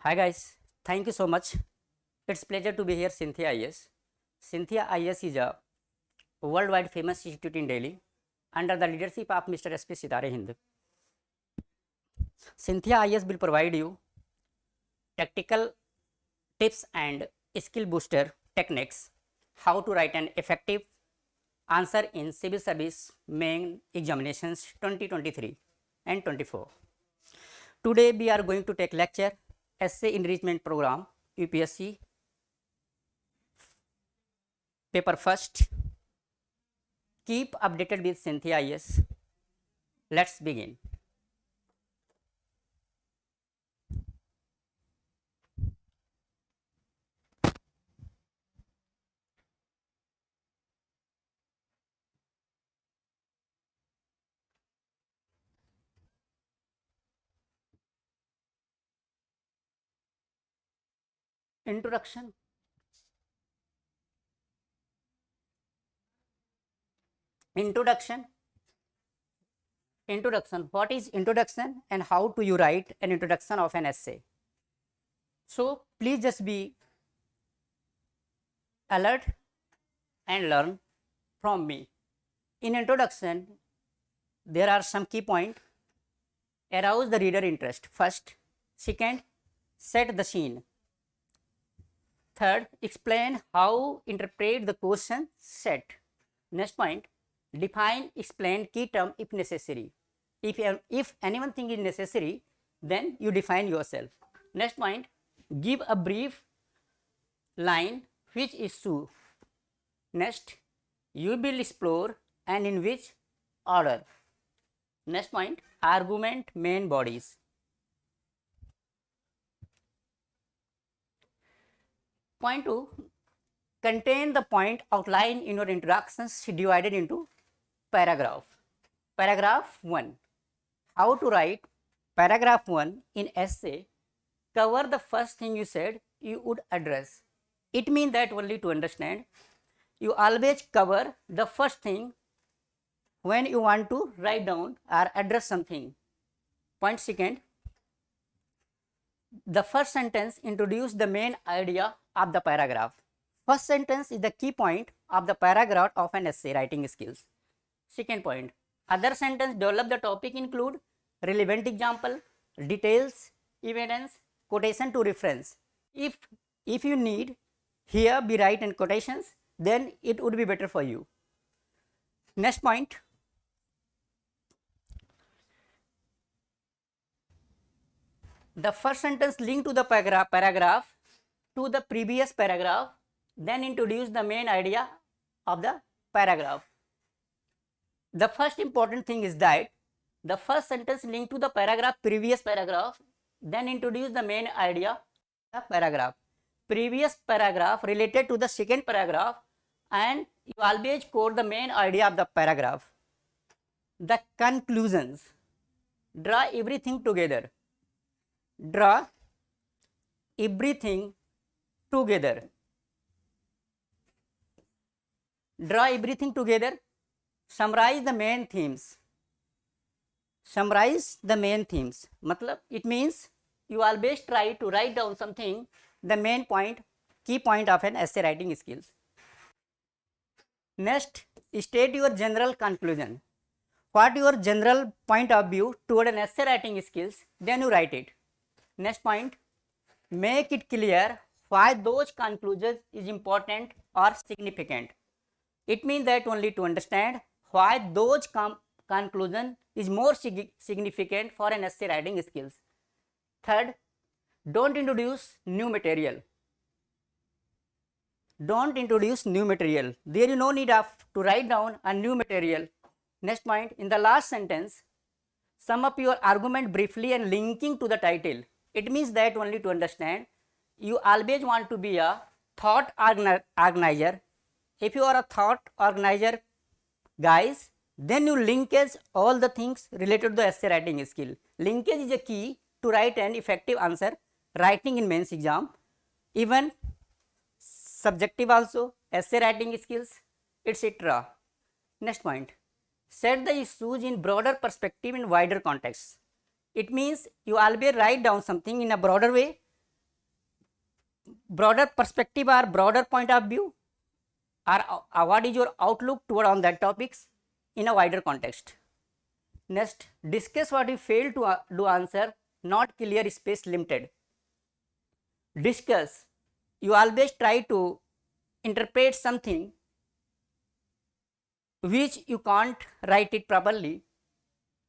Hi guys, thank you so much. It's pleasure to be here, Cynthia IAS. Cynthia IAS is a worldwide famous institute in Delhi under the leadership of Mr. SP Sitarehind. Cynthia IAS will provide you tactical tips and skill booster techniques, how to write an effective answer in civil service main examinations 2023 and 24. Today we are going to take lecture Essay Enrichment Program UPSC paper first. Keep updated with Cynthia IAS. Let's begin. Introduction. Introduction. Introduction. What is introduction and how do you write an introduction of an essay? So please just be alert and learn from me. In introduction, there are some key points. Arouse the reader interest first. Second, set the scene. Third, explain how interpret the question set. Next point, define, explain key term if necessary. If anyone thing is necessary, then you define yourself. Next point, give a brief line which issue. Next, you will explore and in which order. Next point, argument main bodies. Point 2, contain the point outlined in your introductions divided into paragraph. Paragraph 1, how to write paragraph 1 in essay. Cover the first thing you said you would address. It means that only to understand, you always cover the first thing when you want to write down or address something. Point second, the first sentence introduce the main idea of the paragraph. First sentence is the key point of the paragraph of an essay writing skills. Second point, other sentence develop the topic include relevant example, details, evidence, quotation to reference. If you need here be write in quotations, then it would be better for you. Next point, the first sentence link to the paragraph to the previous paragraph, then introduce the main idea of the paragraph. The first important thing is that the first sentence link to the previous paragraph, then introduce the main idea of the paragraph. Previous paragraph related to the second paragraph, and you always quote the main idea of the paragraph. The conclusions, draw everything together. Draw everything together. Draw everything together. Summarize the main themes. Summarize the main themes. Matlab, it means you always try to write down something, the main point, key point of an essay writing skills. Next, state your general conclusion. What your general point of view toward an essay writing skills, then you write it. Next point, make it clear why those conclusions is important or significant. It means that only to understand why those conclusion is more significant for an essay writing skills. Third, don't introduce new material. Don't introduce new material. There is no need of to write down a new material. Next point, in the last sentence, sum up your argument briefly and linking to the title. It means that only to understand, you always want to be a thought organizer. If you are a thought organizer, guys, then you linkage all the things related to the essay writing skill. Linkage is a key to write an effective answer writing in mains exam, even subjective also, essay writing skills, etc. Next point, set the issues in broader perspective in wider context. It means you always write down something in a broader way broader perspective or broader point of view, or what is your outlook toward on that topics in a wider context. Next, discuss what you failed to do answer, not clear space limited. Discuss, you always try to interpret something which you can't write it properly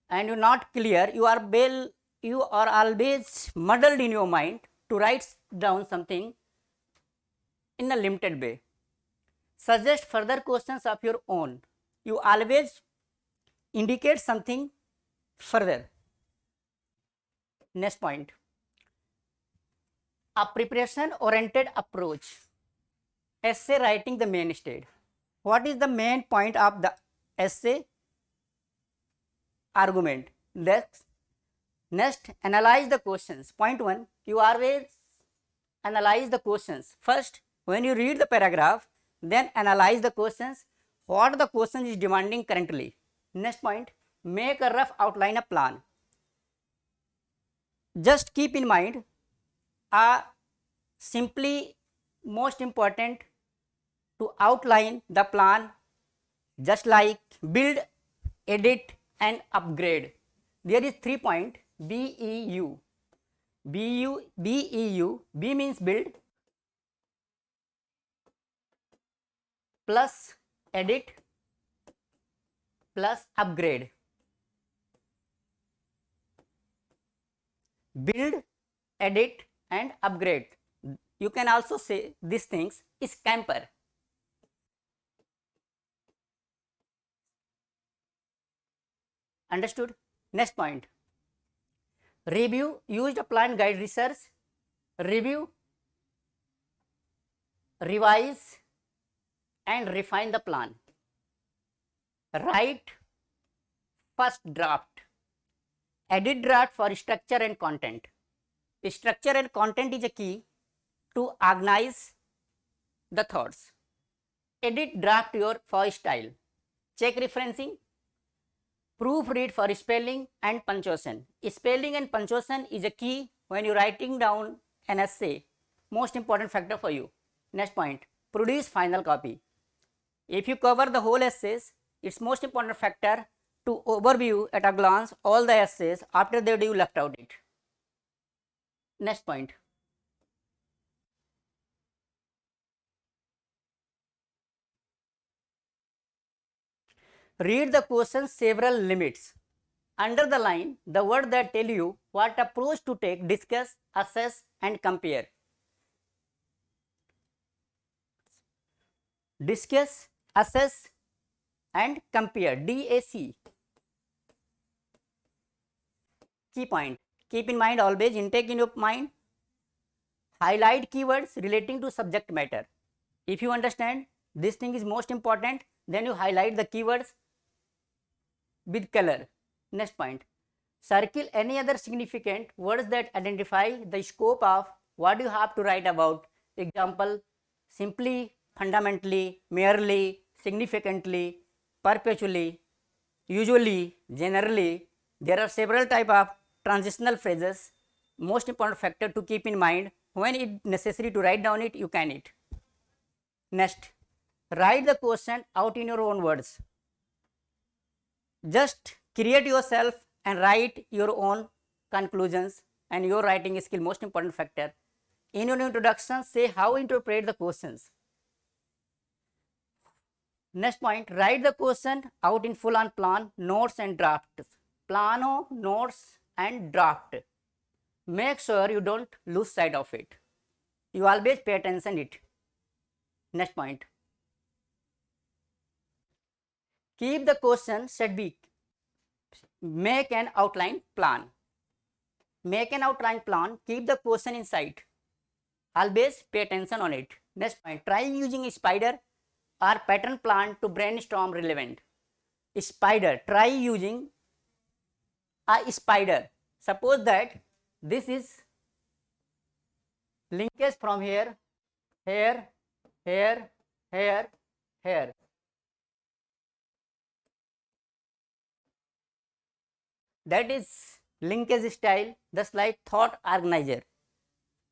and you're not clear, you are always muddled in your mind to write down something in a limited way. Suggest further questions of your own. You always indicate something further. Next point, a preparation oriented approach. Essay writing the mainstay. What is the main point of the essay? Argument. Next, analyze the questions. Point 1, you always analyze the questions. First, when you read the paragraph, then analyze the questions, what the question is demanding currently. Next point, make a rough outline of plan. Just keep in mind, simply most important to outline the plan, just like build, edit and upgrade. There is 3 point, BEU. BEU, B means build, plus edit, plus upgrade. Build, edit and upgrade. You can also say these things is camper. Understood? Next point, review, used plan guide research, review, revise and refine the plan. Write first draft, edit draft for structure and content. Structure and content is a key to organize the thoughts. Edit draft your for style. Check referencing. Proofread for spelling and punctuation. Spelling and punctuation is a key when you are writing down an essay. Most important factor for you. Next point, produce final copy. If you cover the whole essays, it's most important factor to overview at a glance all the essays. After that you left out it. Next point, read the question several limits. Under the line, the word that tell you what approach to take, discuss, assess and compare. Discuss, assess and compare, DAC. Key point, keep in mind always intake in your mind. Highlight keywords relating to subject matter. If you understand this thing is most important, then you highlight the keywords with color. Next point, circle any other significant words that identify the scope of what you have to write about. Example, simply, fundamentally, merely, significantly, perpetually, usually, generally. There are several type of transitional phrases. Most important factor to keep in mind. When it necessary to write down it, you can it. Next, write the question out in your own words. Just create yourself and write your own conclusions, and your writing skill most important factor. In your introduction, say how interpret the questions. Next point, write the question out in full on plan, notes and drafts. Plano, notes and draft. Make sure you don't lose sight of it. You always pay attention it. Next point, keep the question set weak. Make an outline plan. Make an outline plan, keep the question in sight. Always pay attention on it. Next point, try using a spider or pattern plan to brainstorm relevant. Spider, try using a spider. Suppose that this is linkage from here, here, here, here, here. That is linkage style, the slide thought organizer.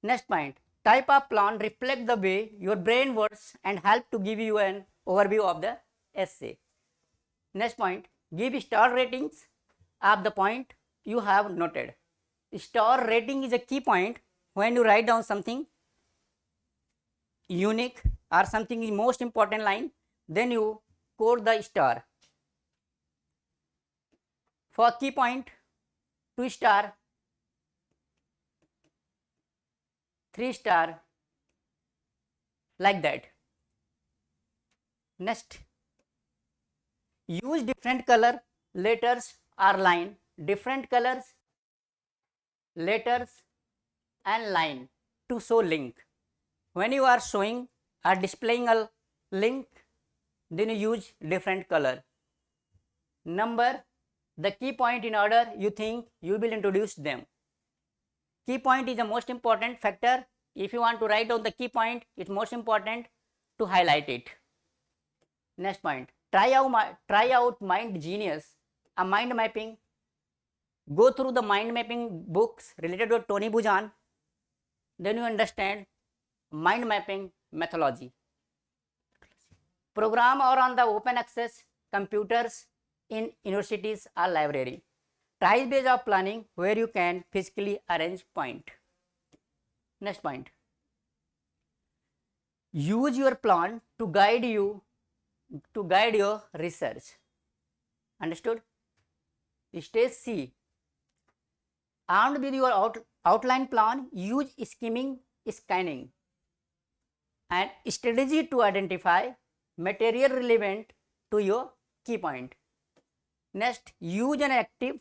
Next point, type of plan reflect the way your brain works and help to give you an overview of the essay. Next point, give star ratings of the point you have noted. Star rating is a key point when you write down something unique or something is most important line, then you quote the star. For key point, 2 star, 3 star, like that. Next, use different color, letters or line, different colors, letters and line to show link. When you are showing or displaying a link, then you use different color. Number the key point in order you think you will introduce them. Key point is the most important factor. If you want to write down the key point, it's most important to highlight it. Next point, try out Mind Genius, a mind mapping. Go through the mind mapping books related to Tony Buzan, then you understand mind mapping methodology. Program or on the open access computers in universities or library. Try based of planning where you can physically arrange point. Next point, use your plan to guide your research. Understood? Stage C, armed with your outline plan, use scanning and strategy to identify material relevant to your key point. Next, use an active,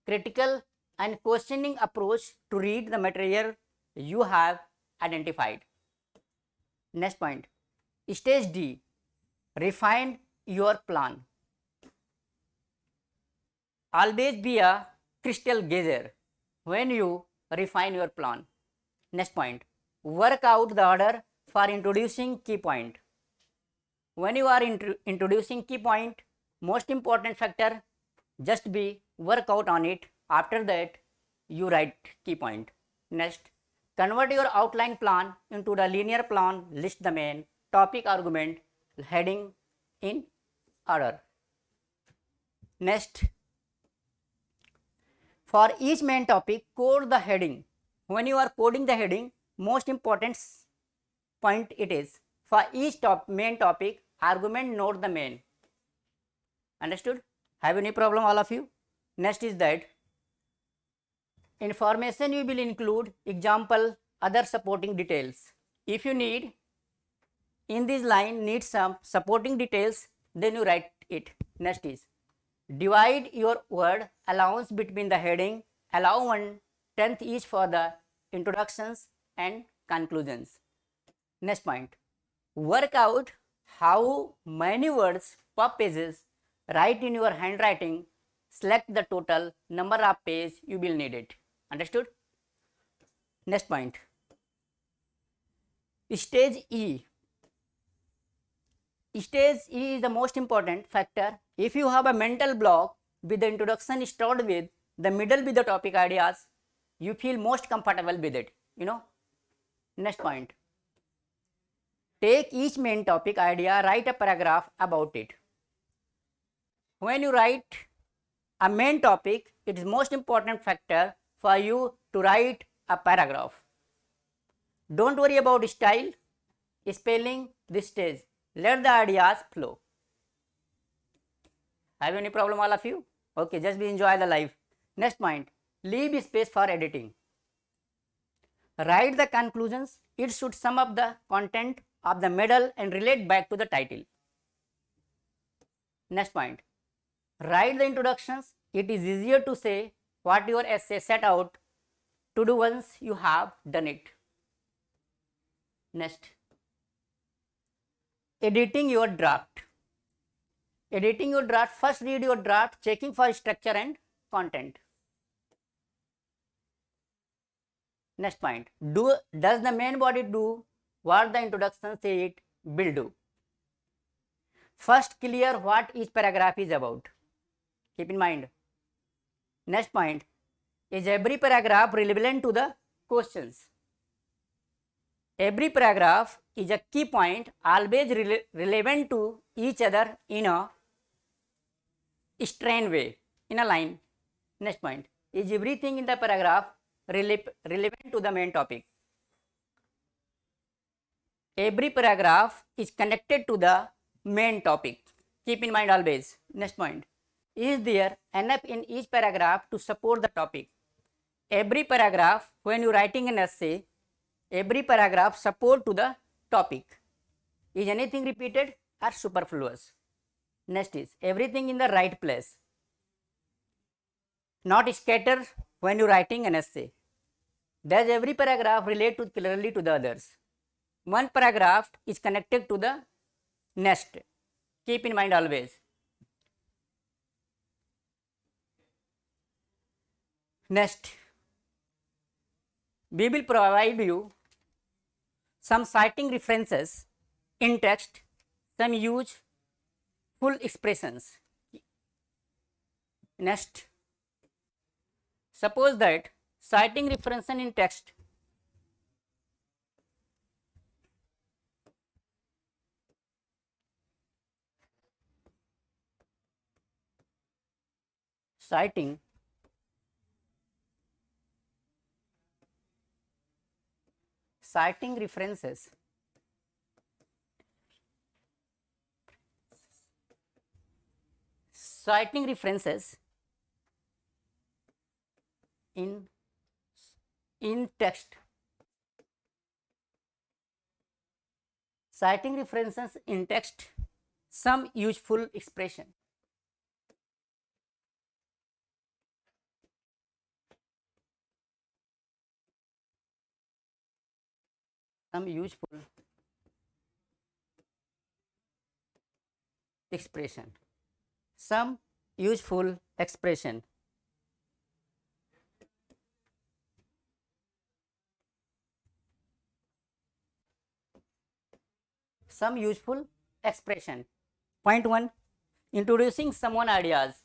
critical and questioning approach to read the material you have identified. Next point, stage D, refine your plan. Always be a crystal gazer when you refine your plan. Next point, work out the order for introducing key point. When you are introducing key point, most important factor, just be work out on it. After that, you write key point. Next, convert your outline plan into the linear plan, list the main topic, argument, heading in order. Next, for each main topic, code the heading. When you are coding the heading, most important point it is, for each main topic, argument, note the main. Understood? Have any problem all of you? Next is that information you will include example, other supporting details. If you need in this line need some supporting details, then you write it. Next is divide your word allowance between the heading, allow 1/10 each for the introductions and conclusions. Next point, work out how many words per pages, write in your handwriting, select the total number of pages you will need it. Understood? Next point, stage E. Stage E is the most important factor. If you have a mental block with the introduction started with the middle with the topic ideas, you feel most comfortable with it, you know. Next point, take each main topic idea, write a paragraph about it. When you write a main topic, it is most important factor for you to write a paragraph. Don't worry about style, spelling, this stage. Let the ideas flow. Have any problem all of you? Okay, just be enjoy the life. Next point, leave space for editing. Write the conclusions. It should sum up the content of the middle and relate back to the title. Next point, write the introductions. It is easier to say what your essay set out to do once you have done it. Next, editing your draft. Editing your draft, first read your draft, checking for structure and content. Next point, does the main body do what the introduction say it will do? First clear what each paragraph is about. Keep in mind. Next point, is every paragraph relevant to the questions? every paragraph is a key point, always relevant to each other in a strain way, in a line. Next point, is everything in the paragraph relevant to the main topic? Every paragraph is connected to the main topic. Keep in mind always. Next point, is there enough in each paragraph to support the topic? Every paragraph, when you writing an essay, every paragraph support to the topic. Is anything repeated or superfluous? Next is everything in the right place, not scattered when you writing an essay. Does every paragraph relate to clearly to the others? One paragraph is connected to the next. Keep in mind always. Next, we will provide you some citing references in text, some use full expressions. Next, suppose that citing reference in text citing references in text, citing references in text, some useful expression. Some useful expression. Some useful expression. Some useful expression. Point 1, introducing someone ideas.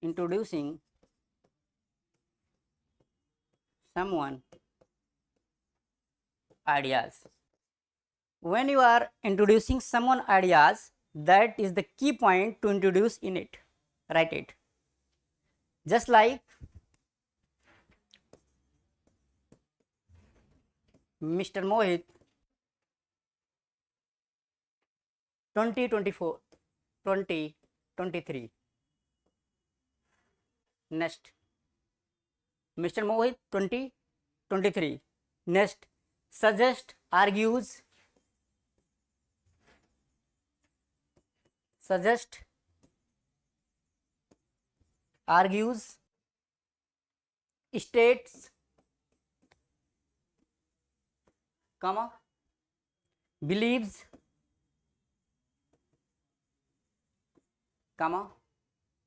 Introducing someone ideas. When you are introducing someone ideas, that is the key point to introduce in it. Write it. Just like Mr. Mohit 2024 2023. Next, Mr. Mohit 2023. Next, suggest, argues, states, comma, believes, comma.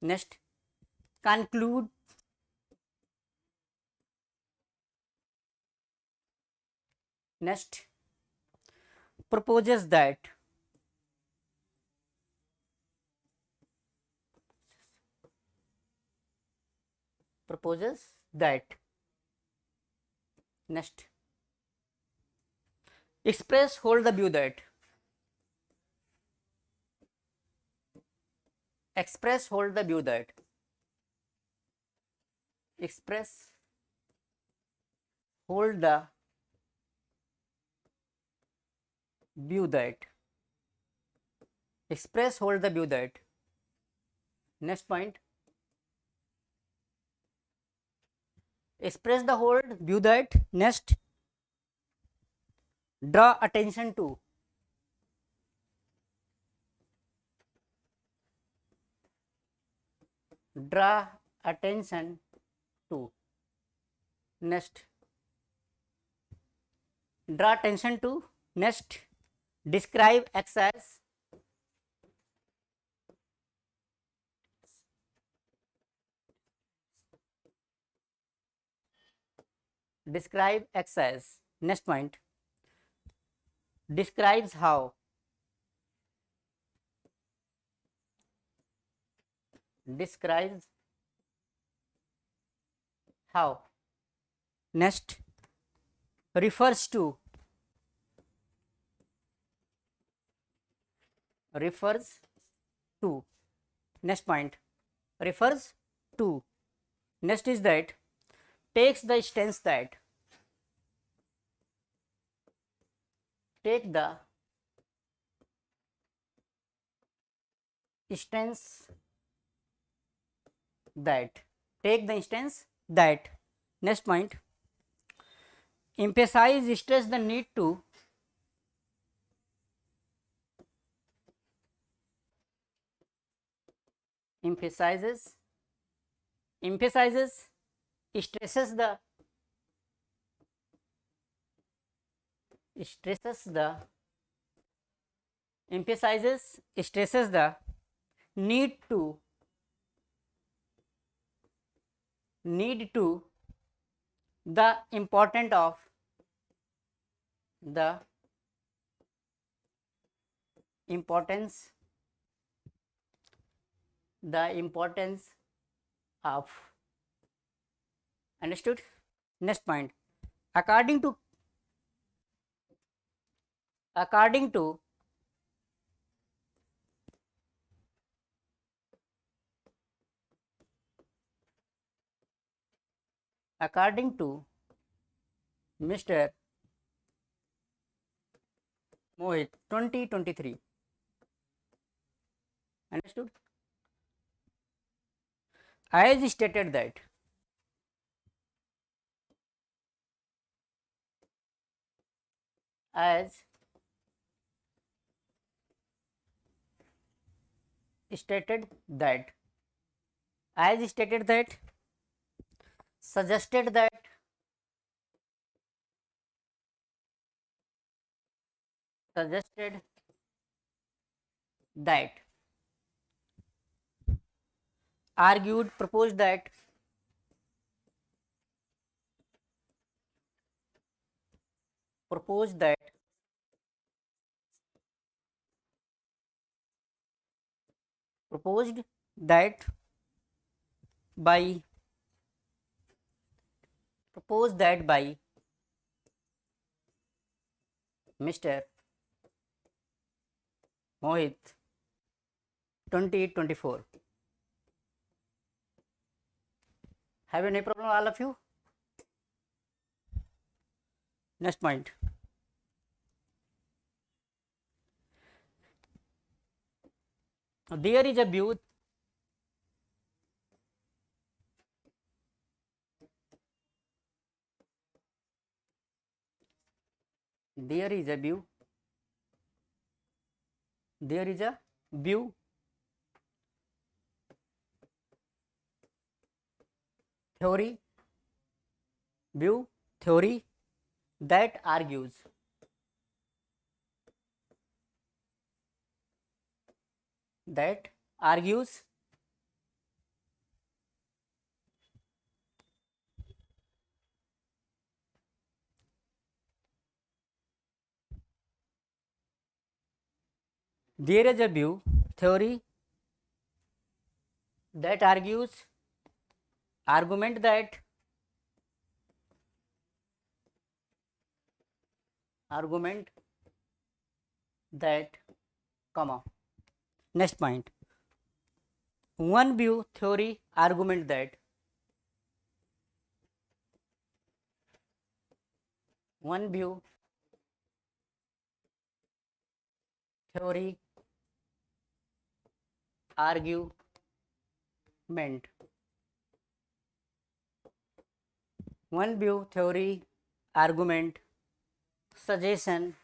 Next, conclude, next, proposes that, next, express, hold the view that, express, hold the view that, express, hold the view that, express, hold the view that. Next point, express the hold view that. Next, draw attention to, draw attention to. Next, draw attention to. Next, describe X as, describe X as. Next point, describes how, describes how. Next, refers to, refers to. Next point, refers to. Next is that takes the stance that, take the stance that, take the instance that. Next point, emphasize, stress the need to, emphasizes, emphasizes, stresses the, stresses the, emphasizes, stresses the need to, need to, the important of, the importance, the importance of. Understood? Next point, according to, according to, according to Mr. Mohit 2023. Understood? As stated that, as stated that, as stated that, suggested that, suggested that, argued, proposed that, proposed that, proposed that by, proposed that by Mr. Mohit 2024. Have any problem, all of you? Next point, there is a view, there is a view, there is a view, theory, view, theory that argues, that argues there is a view, theory that argues, argument that, argument that, comma. Next point, one view, theory, argument that, one view, theory, argument, one view, theory, argument, suggestion,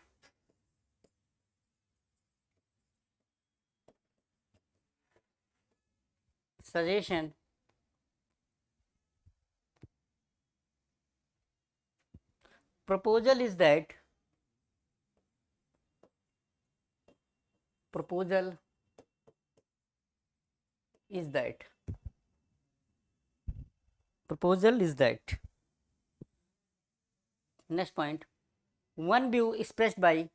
suggestion, proposal is that, proposal is that, proposal is that. Next point, one view expressed by,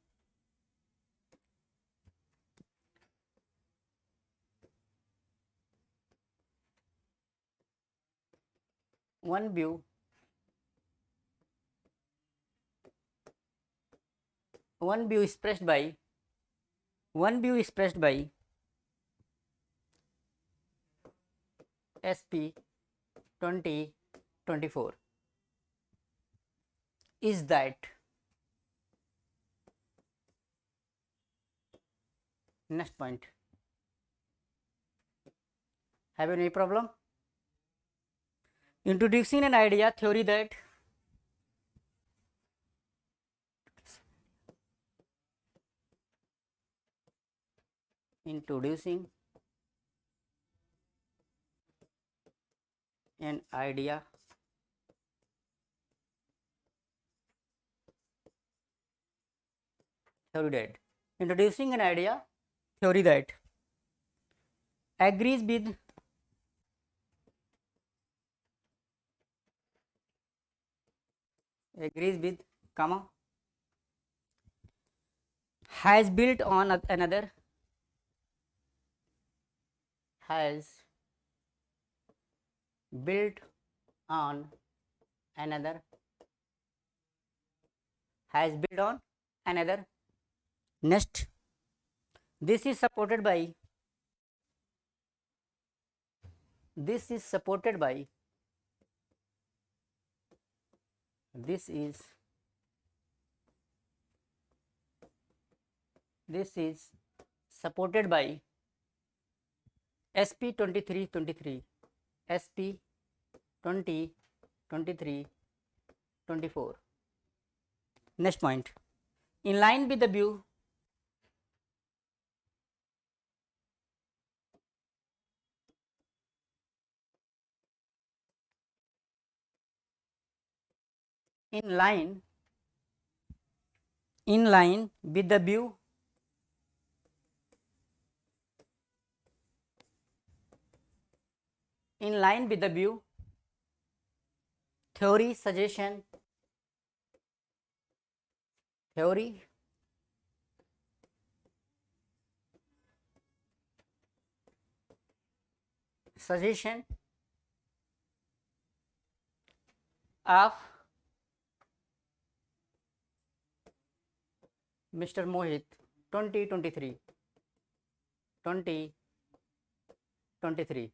one view is expressed by SP 2024 is that next point. Have any problem? Introducing an idea theory that introducing an idea theory that introducing an idea theory that agrees with comma has built on another has built on another has built on another. Next, this is supported by this is supported by SP 2323 SP 2023 24. Next point, in line with the view in line with the view theory suggestion of Mr. Mohit 2023.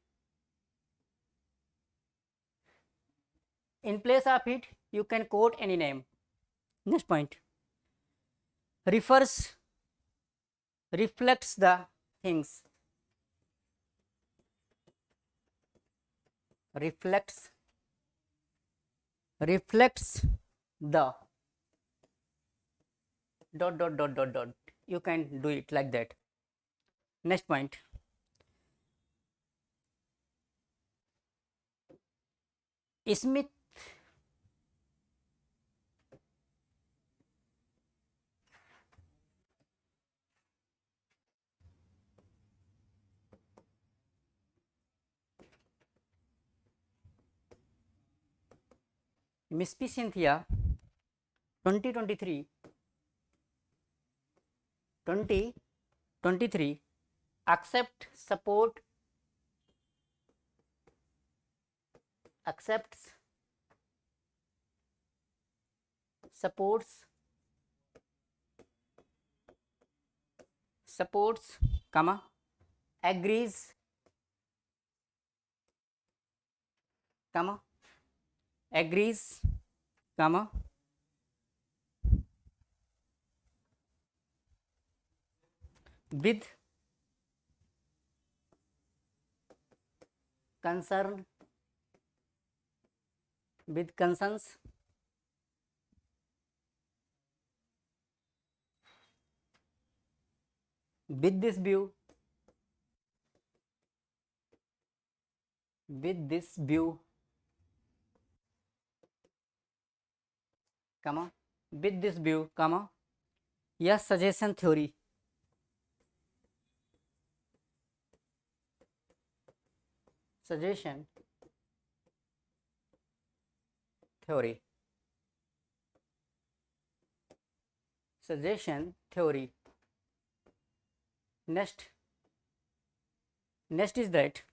In place of it, you can quote any name. Next point, reflects the things, reflects the dot. You can do it like that. Next point, Smith Miss P. Cynthia 2023 accepts comma agrees comma with concerns with this view yes, suggestion theory next is that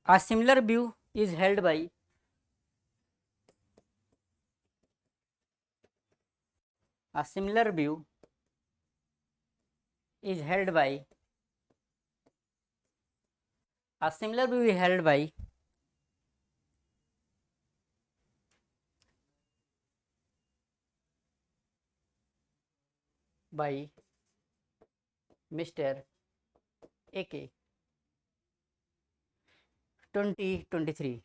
a similar view is held by A similar view is held by Mr. AK 2023.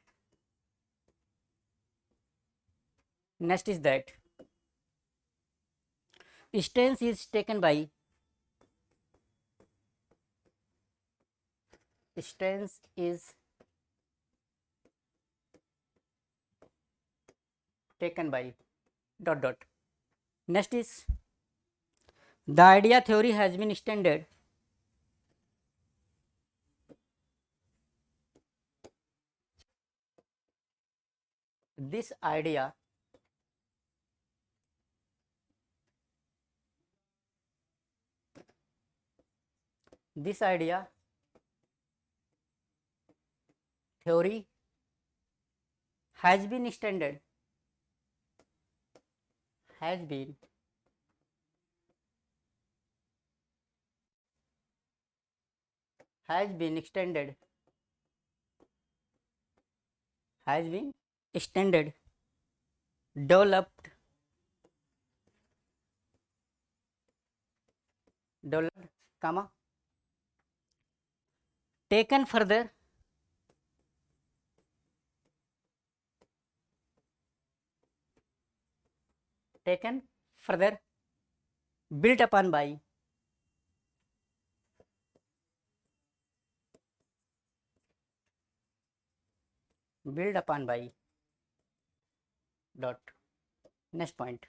Next is that stance is taken by dot dot. Next is the idea theory has been extended this idea theory has been extended developed comma taken further built upon by dot. Next point,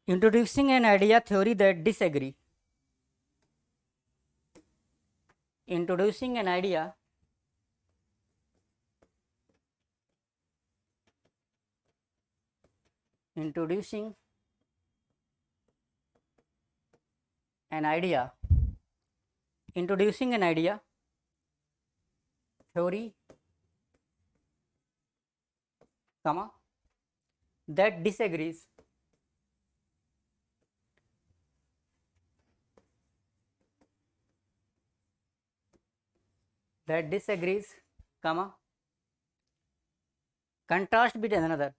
introducing an idea theory that disagree. Introducing an idea theory comma that disagrees comma contrast with another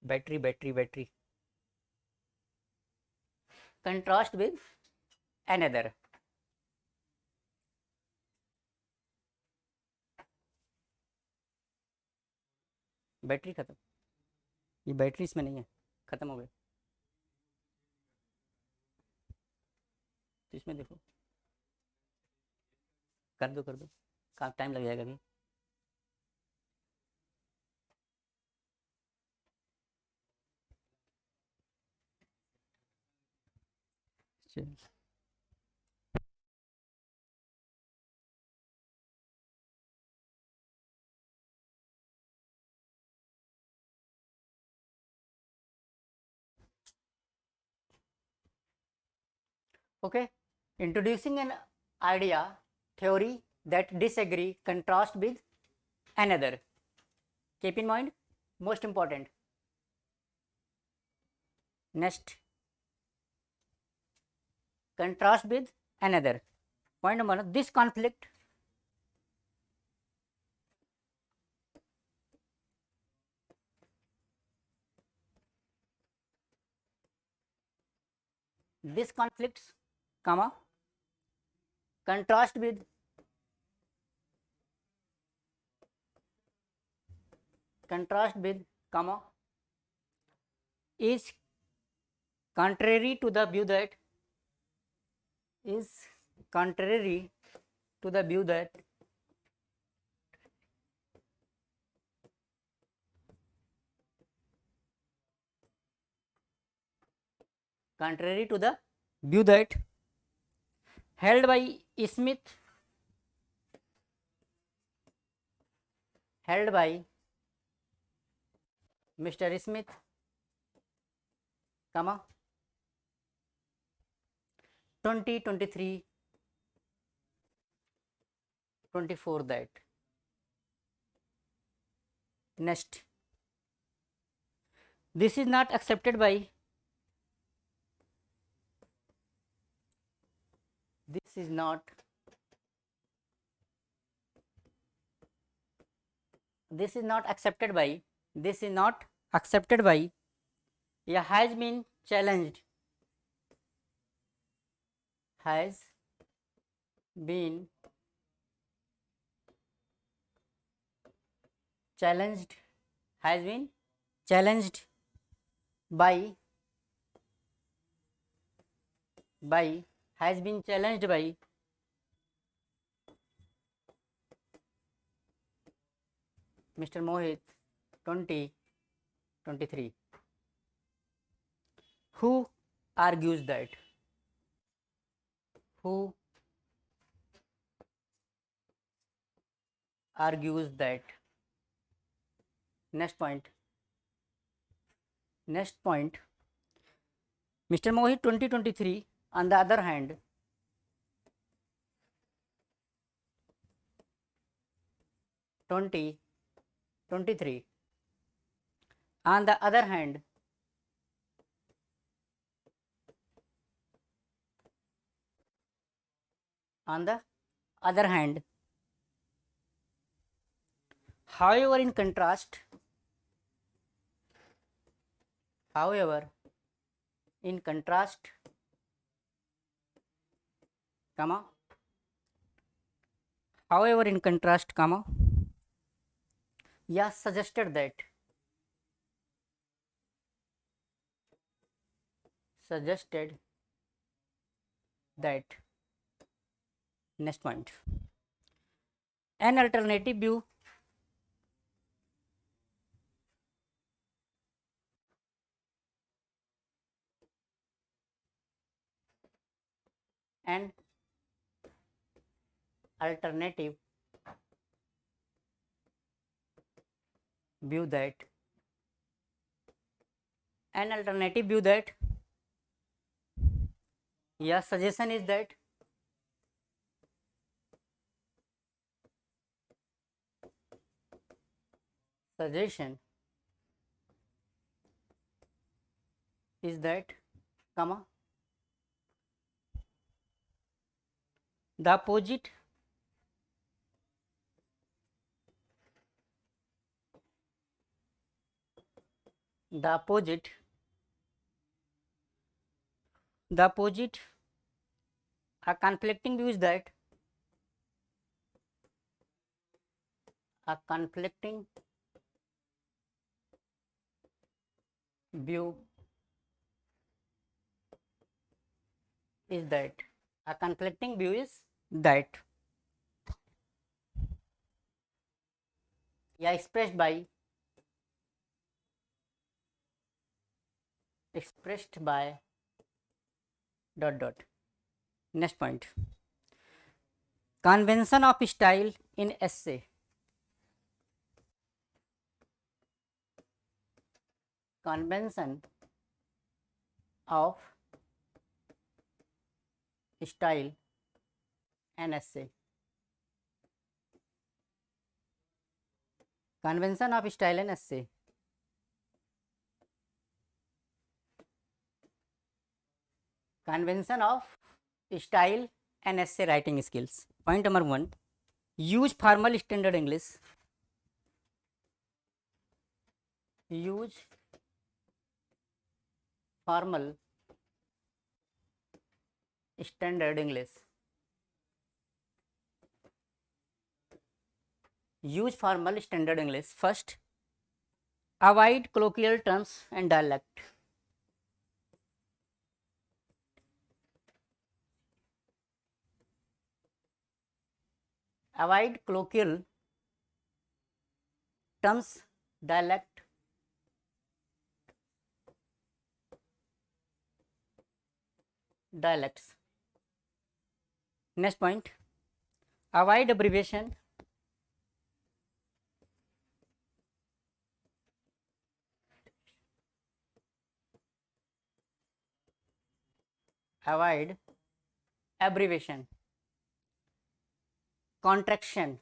battery contrast with another. Battery खत्म, ये battery इसमें नहीं है, खत्म हो गई, तो इसमें देखो, कर दो काफी टाइम लग जाएगा अभी. चलो okay, introducing an idea theory that disagree contrast with another. Keep in mind, most important. Next, contrast with another. Point number one, this conflict conflicts comma contrast with comma is contrary to the view that held by Smith held by Mr. Smith, comma 2023 24 that. Next, this is not accepted by this is not accepted by yeah has been challenged has been challenged has been challenged by has been challenged by Mr. Mohit 2023. Who argues that? Who argues that? Next point. Mr. Mohit 2023, on the other hand, on the other hand, however, in contrast, comma, yeah, suggested that next point, an alternative view an alternative view that yeah, suggestion is that comma the opposite a conflicting view is that a conflicting view is that yeah, expressed by dot dot. Next point, convention of style in essay. Convention of style and essay. Convention of style and essay. Convention of style and essay writing skills. Point number 1, use formal standard English. Use formal standard English. Use formal standard English. First, avoid colloquial terms and dialect. Avoid colloquial terms, dialects. Next point, avoid abbreviation. avoid abbreviation, contraction,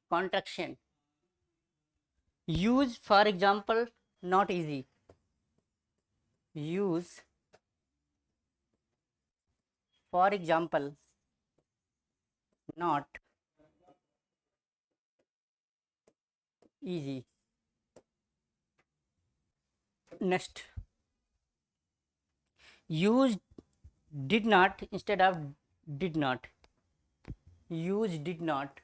contraction. Use, for example, not easy. Use, for example, not easy. Next, use did not instead of did not. Use did not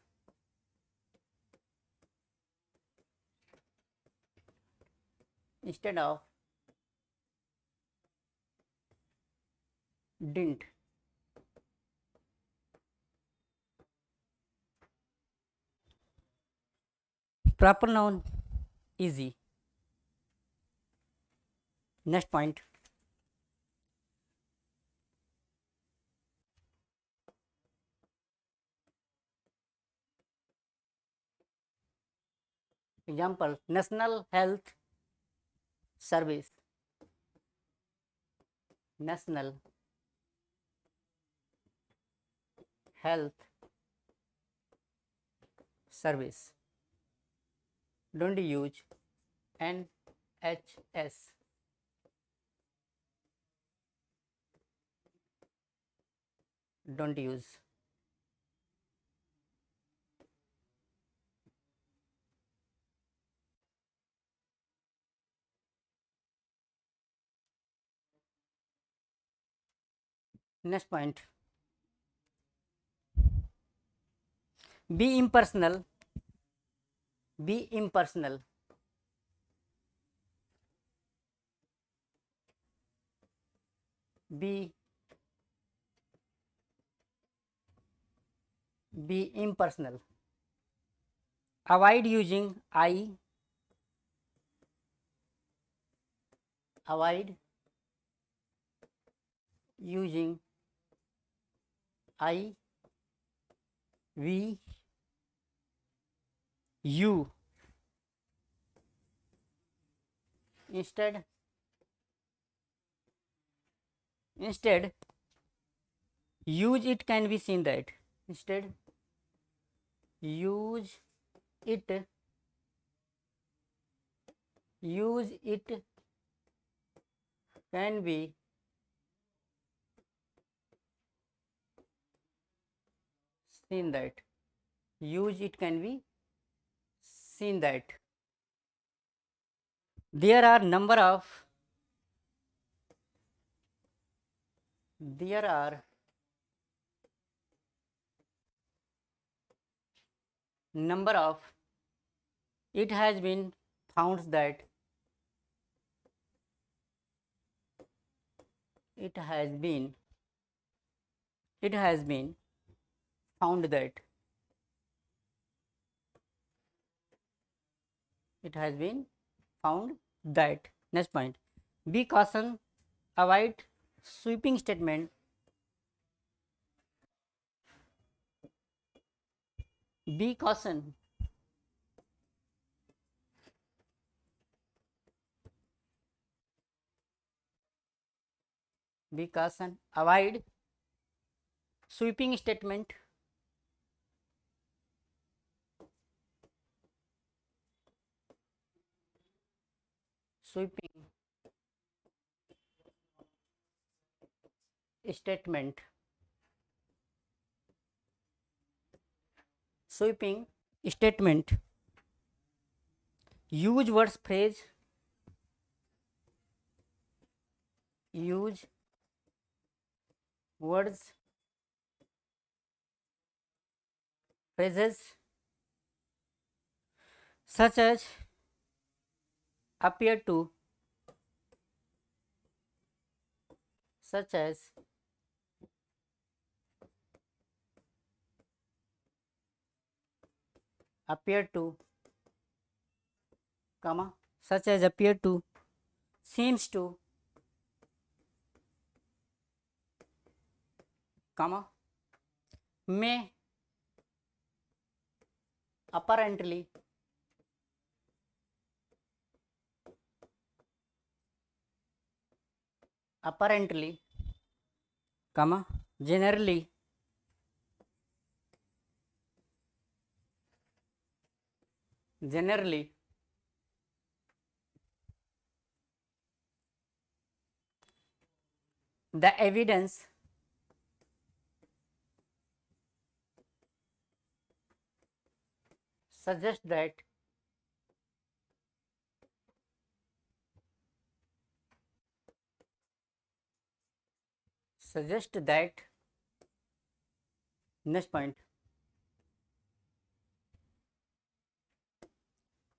instead of didn't. Proper noun easy. Next point. Example, National Health Service. National Health Service. Don't use NHS. Don't use. Next point. Be impersonal. Be impersonal. Be impersonal. Avoid using I. Avoid using I, we, you. Instead use it can be seen that. Instead use it can be seen that. Use it can be seen that. There are number of it has been found that it has been found that it has been found that. Next point. Be caution. Avoid sweeping statement. Be caution. Be caution. Avoid sweeping statement. Sweeping statement. Sweeping statement. Use words phrase. Use words phrases such as appear to, such as appear to, comma, such as appear to, seems to, comma, may, apparently, apparently, comma, generally, generally, the evidence suggests that next point,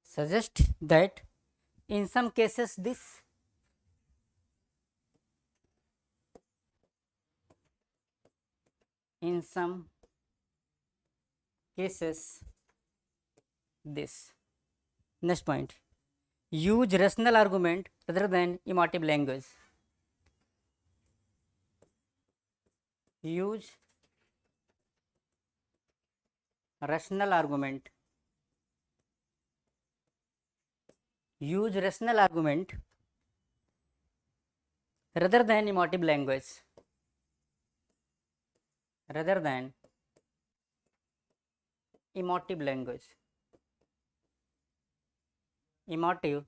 suggest that in some cases in some cases this next point, use rational argument rather than emotive language. Use rational argument. Use rational argument rather than emotive language. Rather than emotive language. Emotive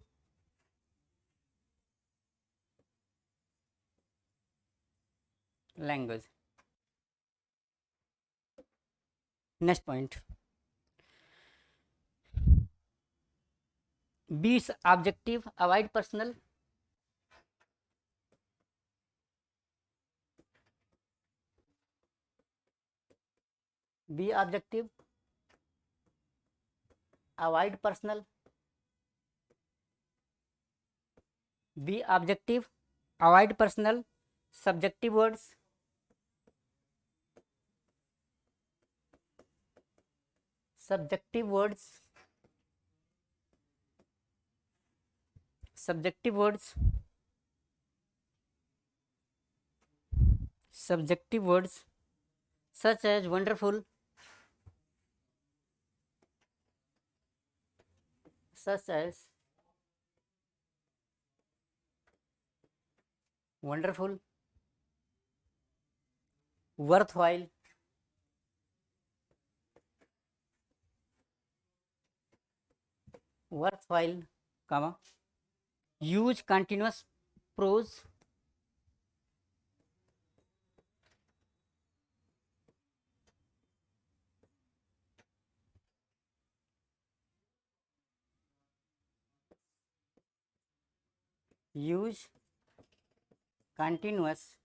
language. Next point. Be objective, avoid personal. Be objective, avoid personal. Be objective, avoid personal, subjective words. Subjective words. Subjective words. Subjective words such as wonderful, such as wonderful, worthwhile, worthwhile, comma, use continuous prose, use continuous,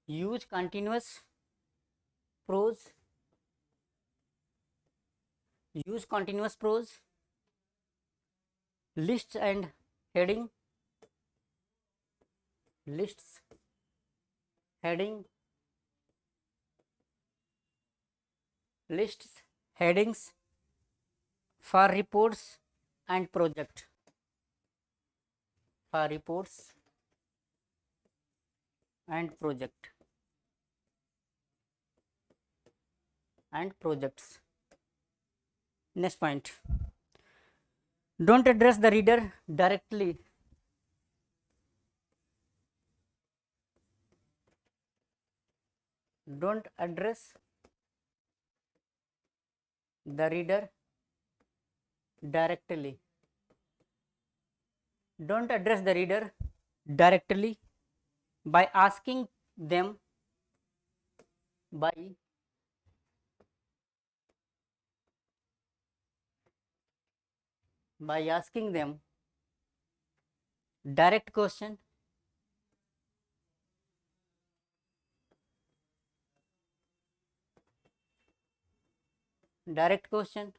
use continuous prose, use continuous prose, lists and heading, lists, heading, lists, headings for reports and project, for reports and project and projects. Next point, don't address the reader directly. Don't address the reader directly. Don't address the reader directly by asking them, by asking them direct question, direct question,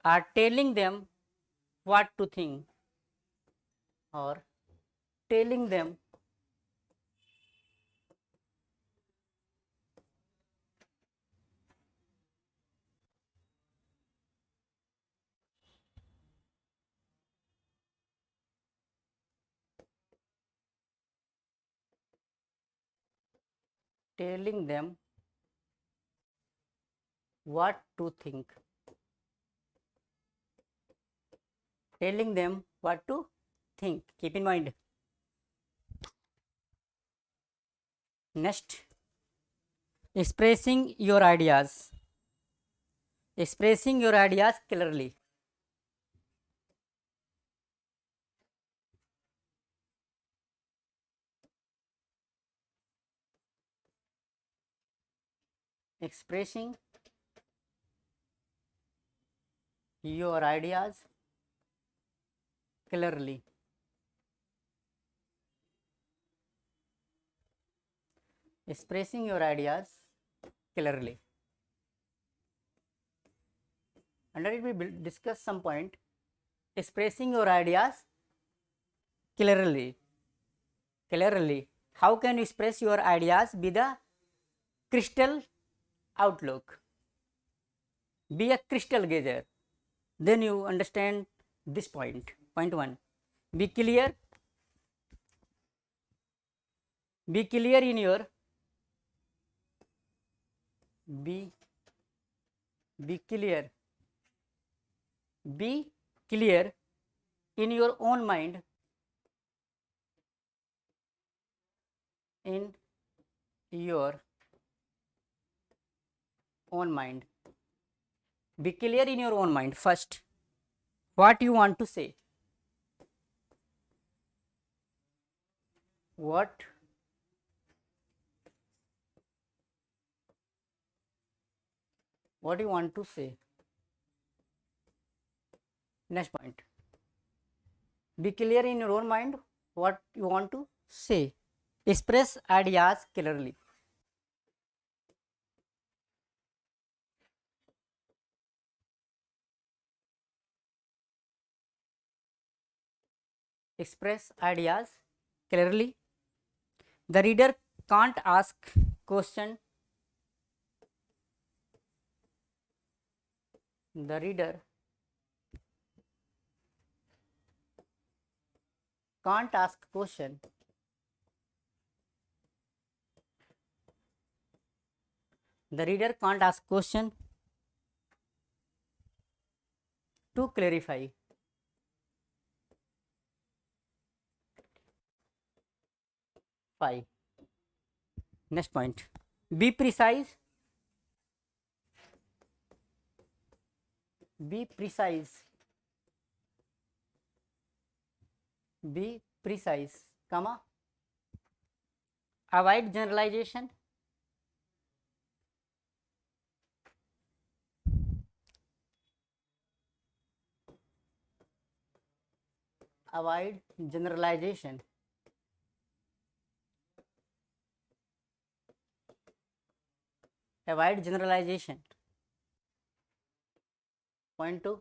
or telling them what to think, or telling them telling them what to think, telling them what to think, keep in mind. Next, expressing your ideas. Expressing your ideas clearly. Expressing your ideas clearly. Expressing your ideas clearly. Under it we will discuss some point. Expressing your ideas clearly. Clearly. How can you express your ideas with a crystal outlook? Be a crystal gazer. Then you understand this point. Point 1. Be clear. Be clear in your be clear. Be clear in your own mind. In your own mind. Be clear in your own mind. First, what you want to say. What you want to say. Next point. Be clear in your own mind what you want to say. Express ideas clearly. Express ideas clearly. The reader can't ask question. The reader can't ask question. The reader can't ask question to clarify. 5. Next point. Be precise. Be precise. Be precise, comma. Avoid generalization. Avoid generalization. Avoid generalization. Point 2.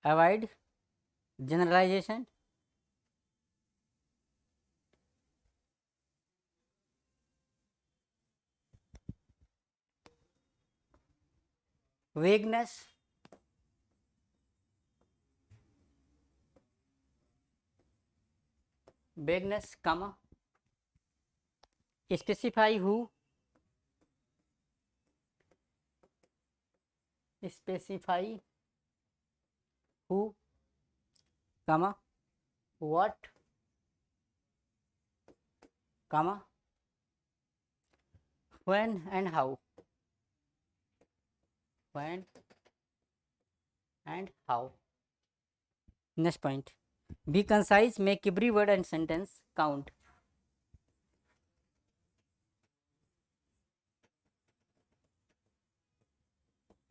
Avoid generalization. Vagueness. Vagueness, comma. Specify who. Specify who, comma. What, comma. When and how. When and how. Next point. Be concise. Make every word and sentence count.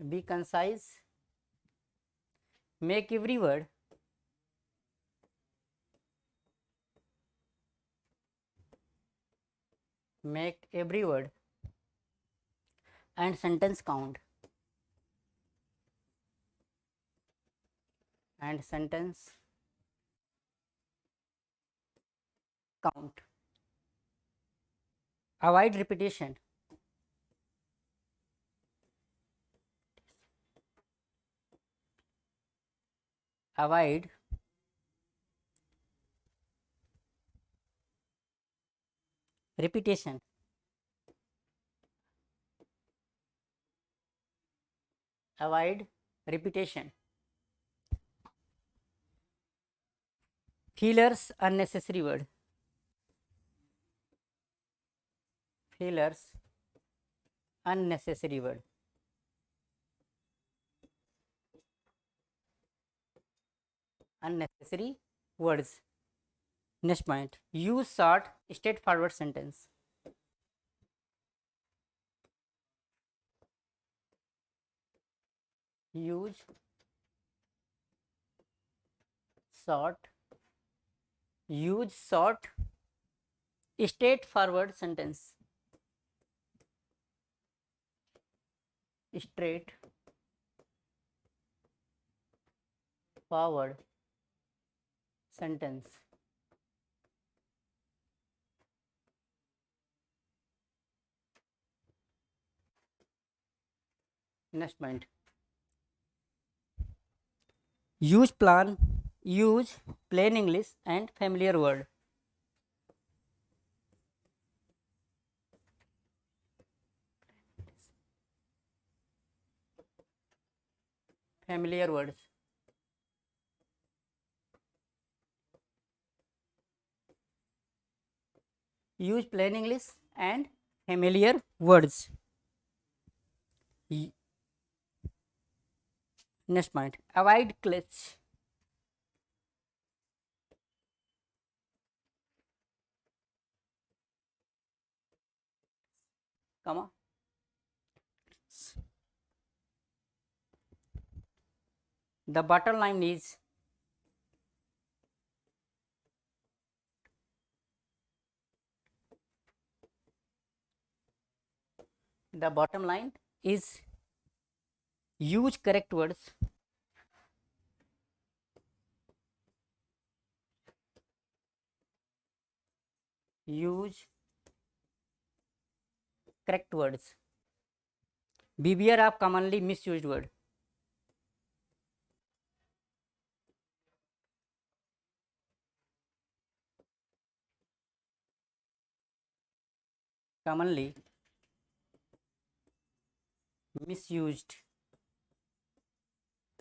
Be concise. Make every word and sentence count. And sentence count. Avoid repetition. Avoid repetition. avoid repetition. Fillers, unnecessary word. Fillers, unnecessary word. Unnecessary words. Next point, use short straightforward sentence. Use short straightforward sentence. Straight forward sentence. Next point, use plain English and familiar word. Familiar words. Use plain English and familiar words. Next point, avoid clutch. Comma. The bottom line is use correct words. Use correct words. Beware of commonly misused word. Commonly misused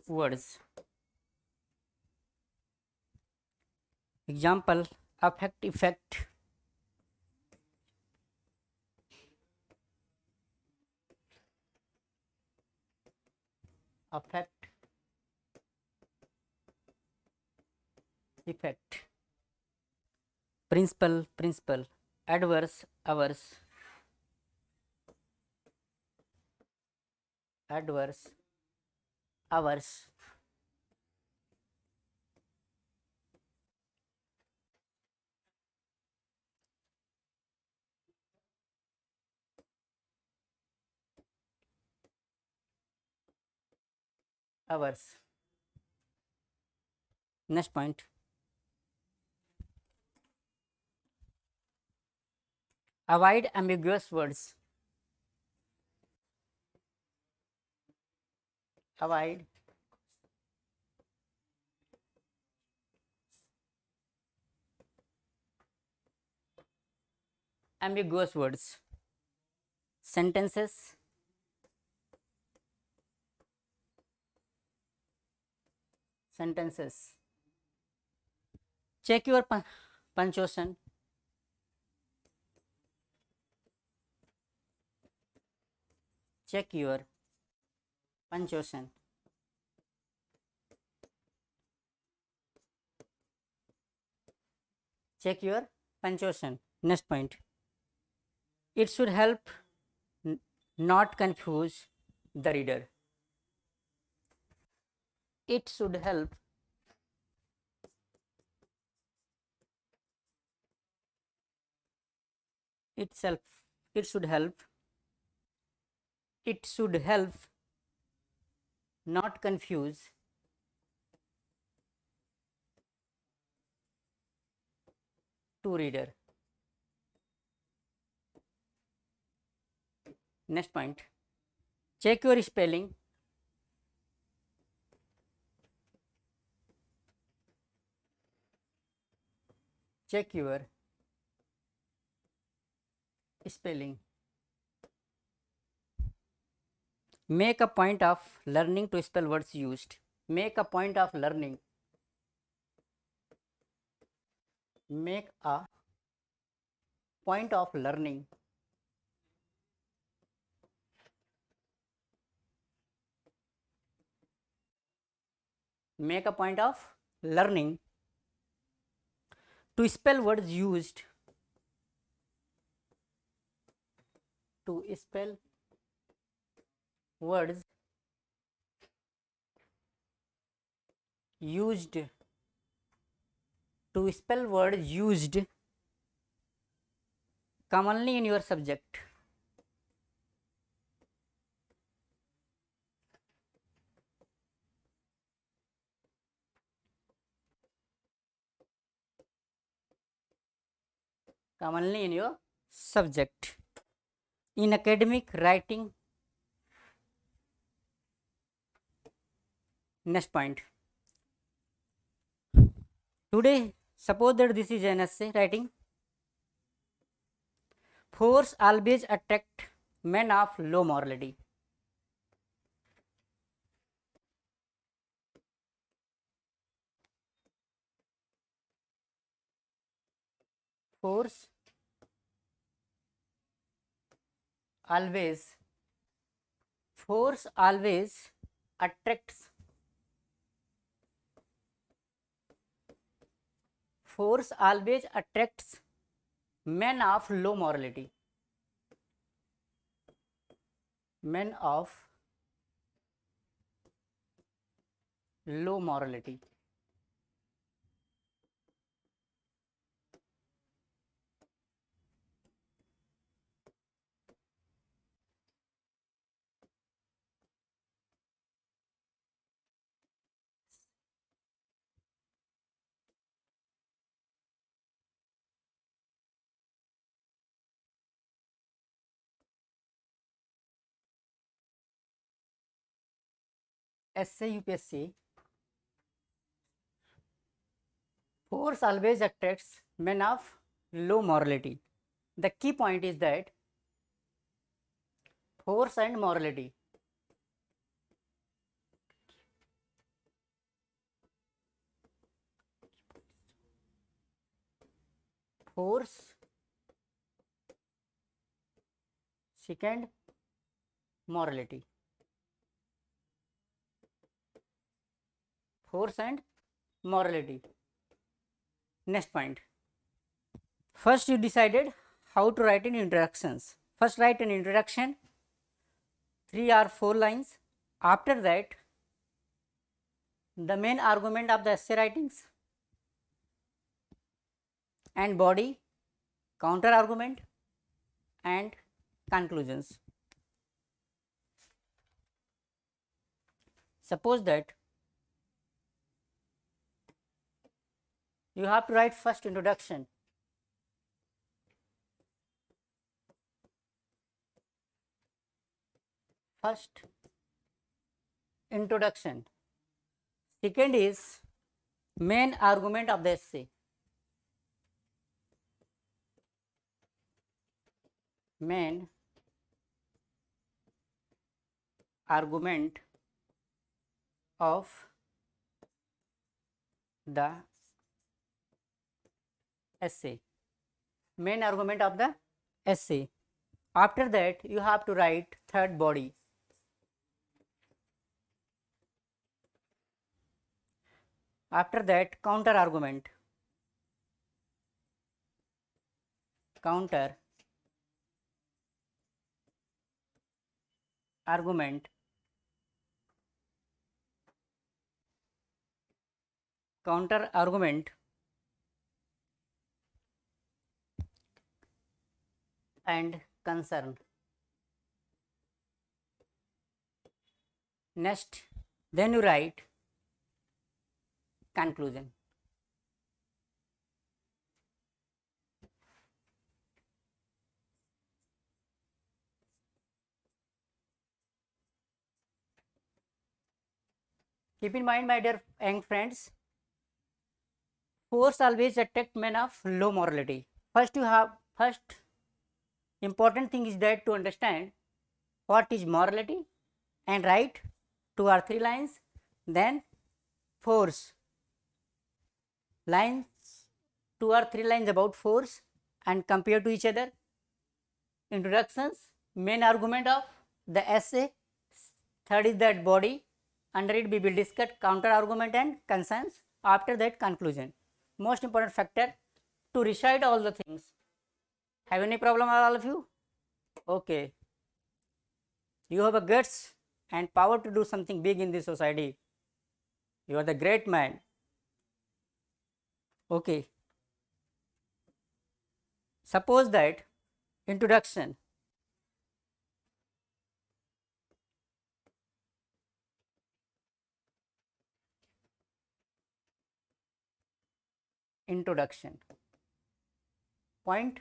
words. Example, affect, effect. Affect, effect. Principle. Adverse, averse. Adverse, averse. Averse. Next point, avoid ambiguous words. Avoid ambiguous words. Sentences. Check your punctuation. Check your punctuation. Check your punctuation. Next point, it should help not confuse the reader. It should help itself. It should help not confuse to reader. Next point, check your spelling. Check your spelling. Make a point of learning to spell words used. Make a point of learning. Make a point of learning. Make a point of learning to spell words used. To spell words used. To spell words used commonly in your subject. Commonly in your subject. In academic writing. Next point. Today, suppose that this is an essay writing. Force always attract men of low morality. Force always attracts men of low morality. Men of low morality. Essay UPSC. Force always attracts men of low morality. The key point is that force and morality. Force, second, morality. Force and morality. Next point. First you decided how to write in introductions. First write an introduction, 3 or 4 lines. After that, the main argument of the essay writings and body, counter argument and conclusions. Suppose that you have to write first introduction. First introduction. Second is main argument of the essay. Main argument of the essay. Main argument of the essay. After that, you have to write third body. After that, counter argument. Counter argument. Counter argument and concern. Next, then you write conclusion. Keep in mind, my dear young friends, force always attract men of low morality. First important thing is that to understand what is morality and write 2 or 3 lines, then force lines, 2 or 3 lines about force and compare to each other. Introductions, main argument of the essay. Third is that body. Under it we will discuss counter argument and concerns. After that, conclusion. Most important factor to recite all the things. Have any problem, all of you? Okay. You have a guts and power to do something big in this society. You are the great man. Okay. Suppose that introduction. Introduction. Point.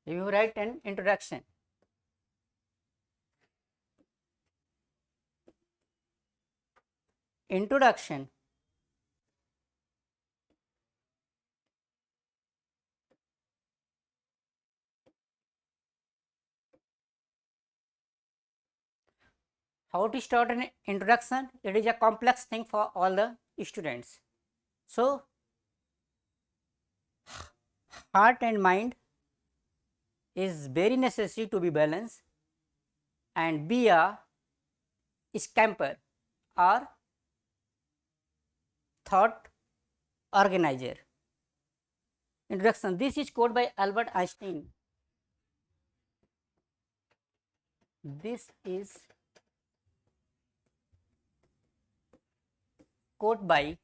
You write an introduction. Introduction. How to start an introduction? It is a complex thing for all the students. So, heart and mind is very necessary to be balanced and be a scamper or thought organizer. Introduction. This is quote by Albert Einstein. This is quote by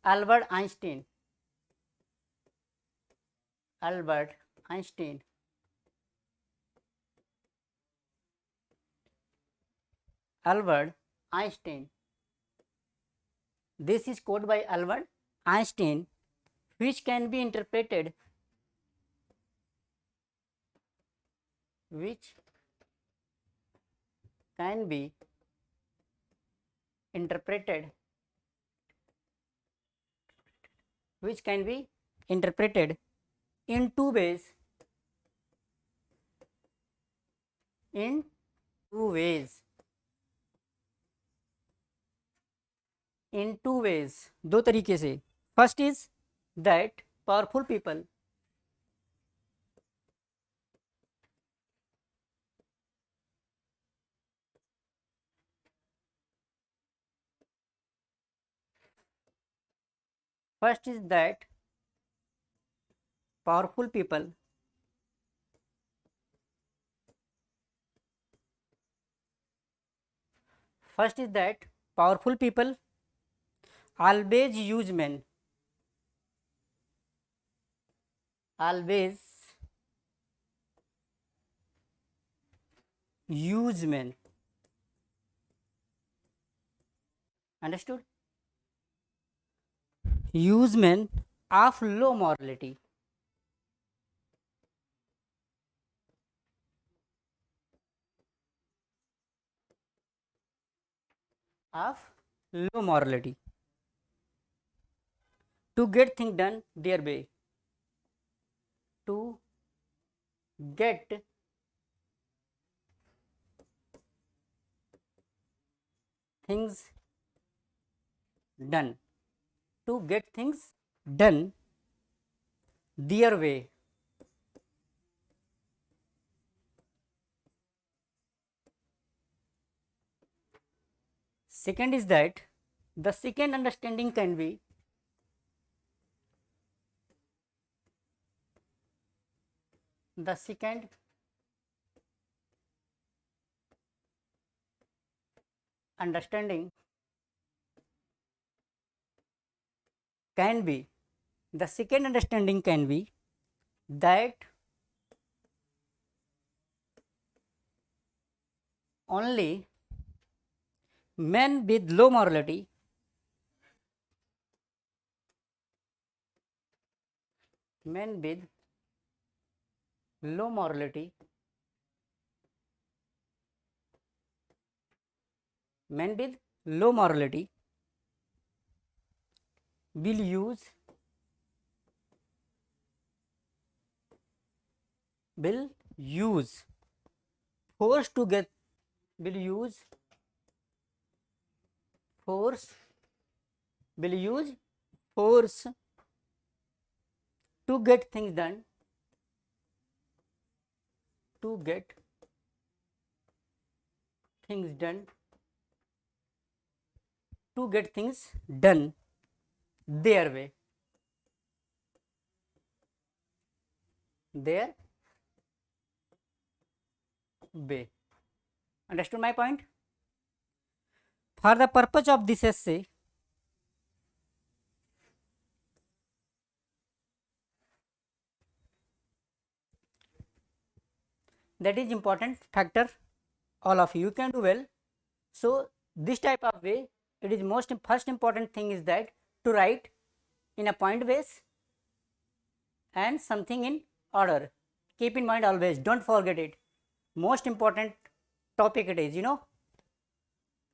Albert Einstein. Albert Einstein. Albert Einstein. This is quote by Albert Einstein, which can be interpreted, which can be interpreted, which can be interpreted in two ways. In two ways. In two ways. दो तरीके से. First is that powerful people first is that powerful people first is that powerful people always use men, always use men. Understood? Use men of low morality. Of low morality to get things done their way, to get things done, to get things done their way. Second is that the second understanding can be the second understanding can be the second understanding can be that only men with low morality men with low morality men with low morality will use will use force to get, will use force, will use force to get things done, to get things done, to get things done their way, their way. Understood my point? For the purpose of this essay, that is important factor, all of you can do well. So this type of way, it is most first important thing is that to write in a point base and something in order. Keep in mind always, don't forget it, most important topic it is, you know.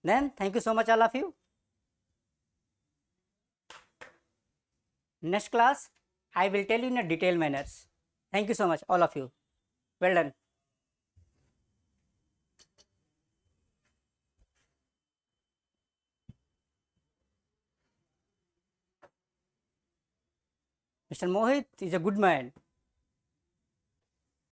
Then thank you so much all of you. Next class I will tell you in a detailed manners. Thank you so much all of you. Well done. Mr. Mohit is a good man.